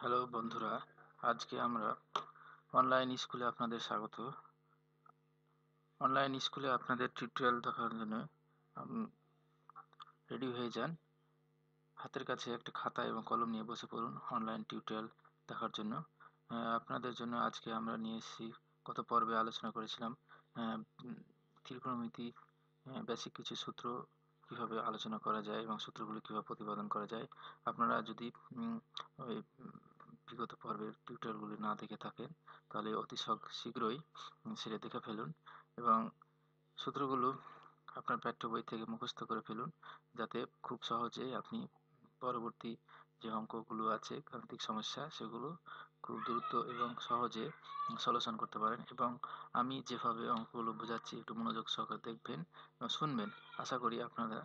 Hello বন্ধুরা, আজকে আমরা অনলাইন স্কুলে আপনাদের স্বাগত। অনলাইন স্কুলে আপনাদের টিউটোরিয়াল দেখার জন্য রেডি হয়ে যান। হাতের কাছে একটা খাতা এবং কলম নিয়ে বসে পড়ুন অনলাইন টিউটোরিয়াল দেখার জন্য। আপনাদের জন্য আজকে আমরা নিয়ে এসেছি, গত পর্বে আলোচনা করেছিলাম ত্রিকোণমিতি বেসিক কিছু সূত্র কিভাবে আলোচনা করা যায় এবং সূত্রগুলি কিভাবে প্রতিপাদন করা যায়। আপনারা যদি ওই বিগত পর্বের টিউটোরিয়ালগুলি না দেখে থাকেন তাহলে অতি শীঘ্রই সেটা দেখে ফেলুন এবং সূত্রগুলো আপনার পাঠ্য বই থেকে মুখস্থ করে ফেলুন, যাতে খুব সহজেই আপনি পরবর্তী যে অঙ্কগুলো আছে গাণিতিক সমস্যা সেগুলো খুব দ্রুত এবং সহজে সলিউশন করতে পারেন। এবং আমি যেভাবে অঙ্কগুলো বোঝাচ্ছি একটু মনোযোগ সহকারে দেখবেন এবং শুনবেন। আশা করি আপনারা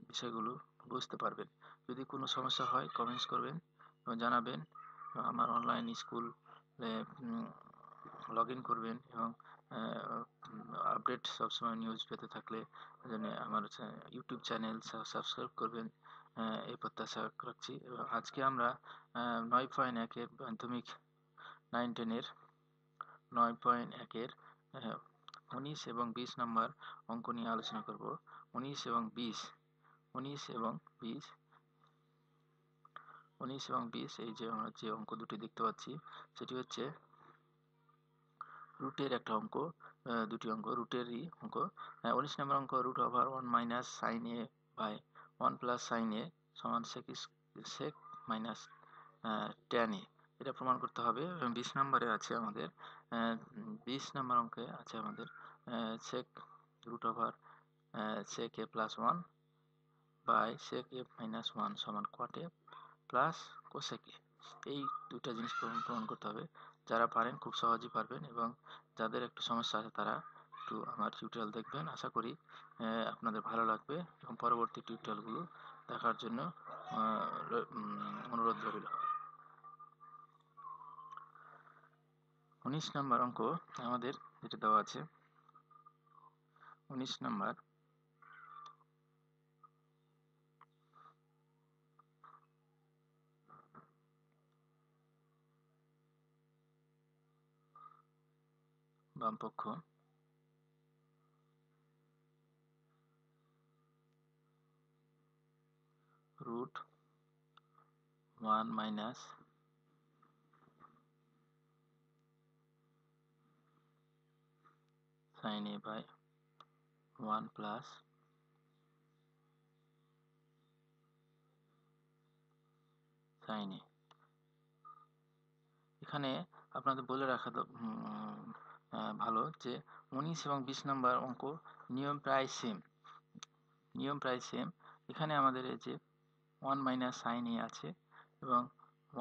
বিষয়গুলো বুঝতে পারবেন। যদি কোনো সমস্যা হয় কমেন্টস করবেন এবং জানাবেন। আমার অনলাইন স্কুলে লগ ইন করবেন এবং আপডেট সবসময় নিউজ পেতে থাকলে আমার ইউটিউব চ্যানেল সাবস্ক্রাইব করবেন, এই প্রত্যাশা রাখছি। এবং আজকে আমরা 9.1-এর মাধ্যমিক 9-10-এর 9.1-এর 19 এবং 20 নম্বর অঙ্ক নিয়ে আলোচনা করব। 19 এবং 20 এই যে আমরা যে অঙ্ক দুটি দেখতে পাচ্ছি সেটি হচ্ছে রুটের একটা অঙ্ক। দুটি অঙ্ক রুটেরই অঙ্ক। 19 নম্বর অঙ্ক √1 minus sine A by 1 plus sine A সমান সেক মাইনাস ট্যান এ, এটা প্রমাণ করতে হবে। 20 নম্বরে আছে আমাদের 20 নম্বর অঙ্কে আছে আমাদের sec √, sec A plus 1 by sec A minus 1 সমান কট এ প্লাস কোসেক এ। এই দুইটা জিনিস প্রমাণ করতে হবে। যারা পারেন খুব সহজেই পারবেন এবং যাদের একটু সমস্যা আছে তারা একটু আমার টিউটোরিয়াল দেখবেন। আশা করি আপনাদের ভালো লাগবে এবং পরবর্তী টিউটোরিয়ালগুলো দেখার জন্য অনুরোধ রইল। 19 নম্বর অঙ্ক আমাদের যেটা দেওয়া আছে, 19 নম্বর বামপক্ষ √1 minus sine A by 1 plus sine A. এখানে আপনাদের বলে রাখা ভালো যে 19 এবং 20 নম্বর অঙ্ক নিয়ম প্রায় সেম। এখানে আমাদের এই যে 1 মাইনাস সাইন এ আছে এবং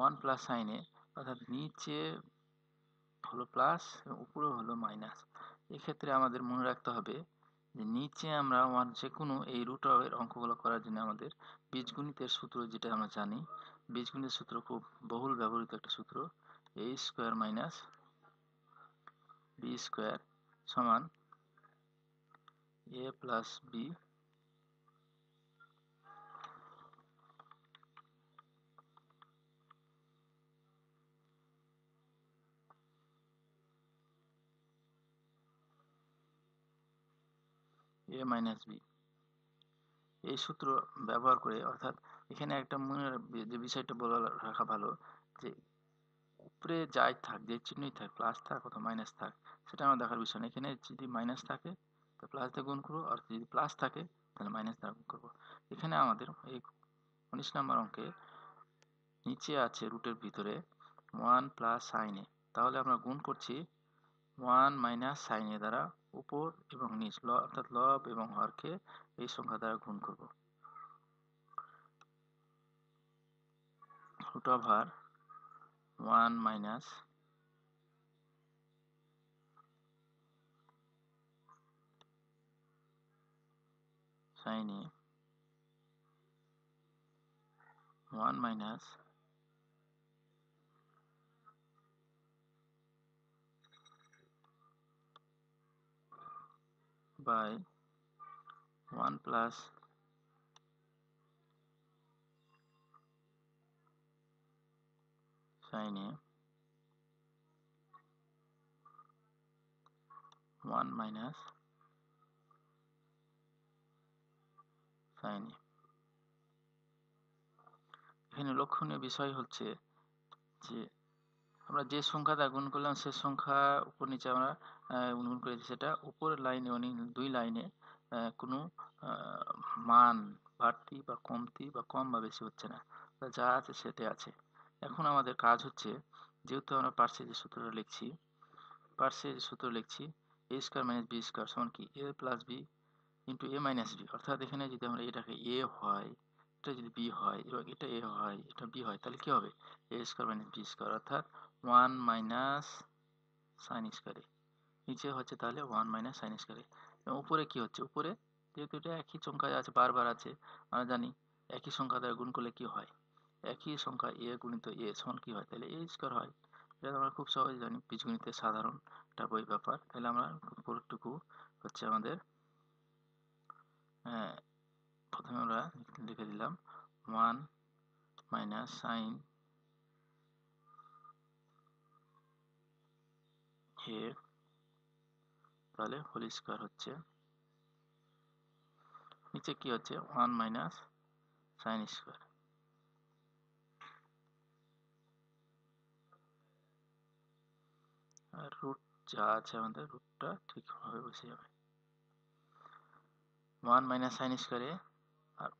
1 প্লাস সাইন এ, অর্থাৎ নিচে হলো প্লাস এবং উপরে হলো মাইনাস। এক্ষেত্রে আমাদের মনে রাখতে হবে যে নিচে আমরা যে কোনো এই √এর অঙ্কগুলো করার জন্য আমাদের বীজগণিতের সূত্র, যেটা আমরা জানি, বীজগণিতের সূত্র খুব বহুল ব্যবহৃত একটা সূত্র, a square minus b square সমান a plus b a minus b। এই সূত্র ব্যবহার করে, অর্থাৎ এখানে একটা মনে যে বিষয়টা বলে রাখা ভালো যে উপরে যাই থাক, যে চিহ্নই থাক, প্লাস থাক অথবা মাইনাস থাক, সেটা আমার দেখার বিষয় না। এখানে যদি মাইনাস থাকে তো প্লাস দিয়ে গুণ করবো, আর যদি প্লাস থাকে তাহলে মাইনাস দ্বারা গুণ করবো। এখানে আমাদের এই 19 নম্বর অঙ্কে নিচে আছে রুটের ভিতরে 1 প্লাস সাইন এ, তাহলে আমরা গুণ করছি 1 মাইনাস সাইন এ দ্বারা উপর এবং নিচ, অর্থাৎ লব এবং হরকে এই সংখ্যা দ্বারা গুণ করব। √1 minus sine A 1 minus by 1 plus sin a 1 minus sin a। এখানে লক্ষণীয় বিষয় হচ্ছে যে আমরা যে সংখ্যা দ্বারা গুণ করলাম সে সংখ্যা উপর নিচে আমরা গুণ করেছি, সেটা উপরের লাইনে মানে দুই লাইনে কোনো মান বাড়তি বা কমতি বা কম বা বেশি হচ্ছে না, যা আছে সেটাই আছে। এখন আমাদের কাজ হচ্ছে, যেহেতু আমরা পার্শ্বে যে সূত্রটা লিখছি a square minus B square সমান কি a plus B into A minus B. অর্থাৎ এখানে যদি আমরা এটাকে এ হয়, এটা যদি বি হয় এবং এটা এ হয় এটা বি হয়, তাহলে কি হবে এ স্কয়ার মাইনাস বি স্কয়ার, অর্থাৎ 1 মাইনাস সাইন স্কয়ার। নিচে হচ্ছে তাহলে 1 মাইনাস সাইন স্কয়ার। এবং উপরে কি হচ্ছে, উপরে যেহেতু এটা একই সংখ্যা আছে বারবার আছে, আমরা জানি একই সংখ্যা দ্বারা গুণ করলে কি হয়, একই সংখ্যা এ গুণিত এ সমান কি হয়, তাহলে এ স্কয়ার হয়। এটা আমরা খুব সহজে জানি, বীজগণিতের সাধারণ একটা বই ব্যাপার। তাহলে আমরা পুরোটুকু হচ্ছে আমাদের প্রথমে আমরা লিখে দিলাম 1 মাইনাস সাইন এ, তাহলে হোল স্কয়ার হচ্ছে, নিচে কি হচ্ছে 1 মাইনাস সাইন স্কয়ার। আর রুট যা আছে আমাদের রুটটা ঠিকভাবে বসে যাবে। 1 মাইনাস সাইন স্কয়ারে আর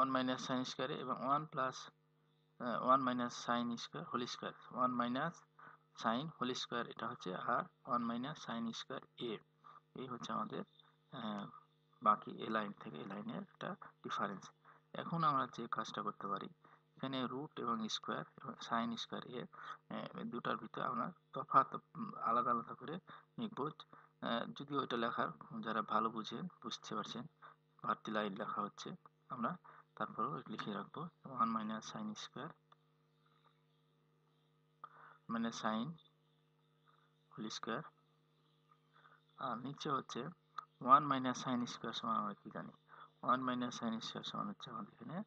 1 মাইনাস সাইন স্কয়ারে এবং 1 plus 1 minus sine square whole square, 1 minus sine whole square এটা হচ্ছে, আর 1 মাইনাস সাইন স্কয়ার এ, এই হচ্ছে আমাদের বাকি এ লাইন থেকে এ লাইনের একটা ডিফারেন্স। এখন আমরা যে কাজটা করতে পারি, এখানে রুট এবং স্কয়ার এবং সাইন স্কয়ার এর দুটার ভিতরে আমরা তফাৎ আলাদা আলাদা করে লিখব। যদিও এটা লেখার যারা ভালো বুঝতে পারছেন, বাড়তি লাইন লেখা হচ্ছে, আমরা তারপরেও লিখে রাখবো 1 মাইনাস সাইন স্কয়ার মানে সাইন হোল স্কয়ার, আর নিচে হচ্ছে 1 মাইনাস সাইন স্কয়ার সমান আমরা কি জানি, 1 মাইনাস সাইন স্কয়ার সমান হচ্ছে আমাদের এখানে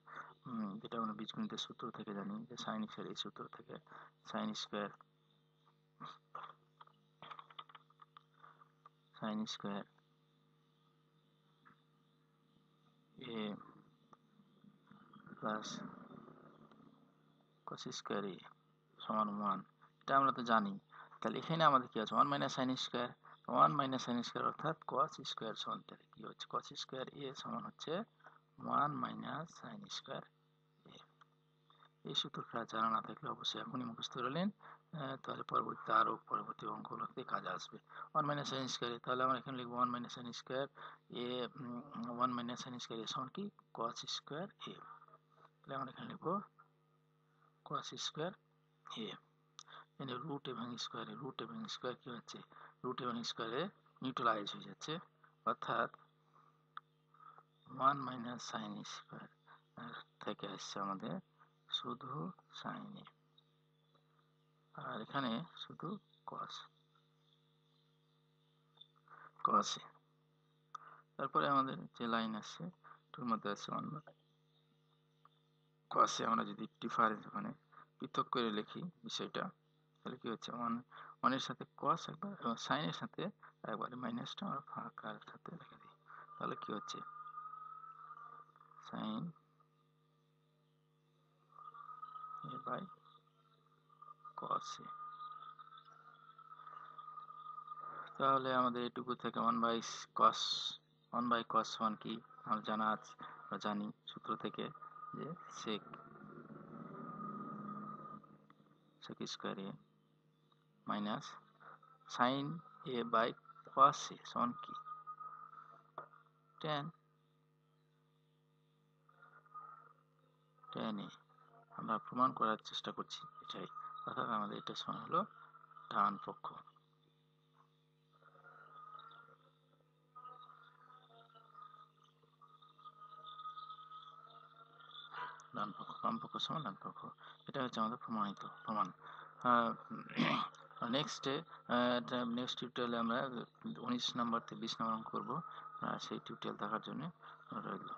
যেটা আমরা বীজগণিতের সূত্র থেকে জানি, যে সাইন স্কয়ার এই সূত্র থেকে সাইন স্কয়ার এ প্লাস কস স্কয়ার এ সমান 1, এটা আমরা তো জানি। তাহলে এখানে আমাদের কি আছে 1 minus sine square, 1 minus sine square অর্থাৎ কস স্কয়ার সমান কি হচ্ছে, কস স্কয়ার এ সমান হচ্ছে 1 মাইনাস সাইন স্কয়ার এ। এই সূত্রটা জানা না থাকলে অবশ্যই এখনই মুখস্থ করলেন, তাহলে পরবর্তীতে আরো পরবর্তী অঙ্কগুলোতে কাজে আসবে। 1 মাইনাস সাইন স্কয়ার, তাহলে আমরা এখানে লিখবো 1 মাইনাস সাইন স্কয়ার এ, 1 মাইনাস সাইন স্কয়ার এ সমান কি কস স্কয়ার এ, তাহলে আমরা এখানে লিখবো কস স্কয়ার এ। এখানে রুট এবং স্কয়ার কি হচ্ছে, রুট এবং স্কয়ারে নিউট্রালাইজ হয়ে যাচ্ছে, অর্থাৎ 1 মাইনাস সাইন স্কয়ার থেকে আসছে আমাদের শুধু সাইন এ, আর এখানে শুধু কস এ। তারপরে আমাদের যে লাইন আছে এর মধ্যে আছে 1 কস এ। আমরা যদি ডিফারেন্স মানে পৃথক করে লিখি বিষয়টা, তাহলে কি হচ্ছে 1 এর সাথে কস একবার এবং সাইন এর সাথে একবারে মাইনাসটা আমরা ফাঁকার সাথে রেখে দিই, তাহলে কি হচ্ছে সাইন এ বাই কস এ। তাহলে আমাদের এটুকু থেকে 1 বাই কস সমান কি আমরা জানা আছে, আমরা জানি সূত্র থেকে যে sec square A minus sine A by cos A সমান কি tan এ। আমরা প্রমাণ করার চেষ্টা করছি এটাই, অর্থাৎ আমাদের এটা সমান হলো ডান পক্ষ। বাম পক্ষ সমান ডান পক্ষ, এটা হচ্ছে আমাদের প্রমাণ। নেক্সট টিউটোরিয়ালে আমরা 19 নাম্বার থেকে 20 নাম্বার করবো, সেই টিউটোরিয়াল দেখার জন্য রইল।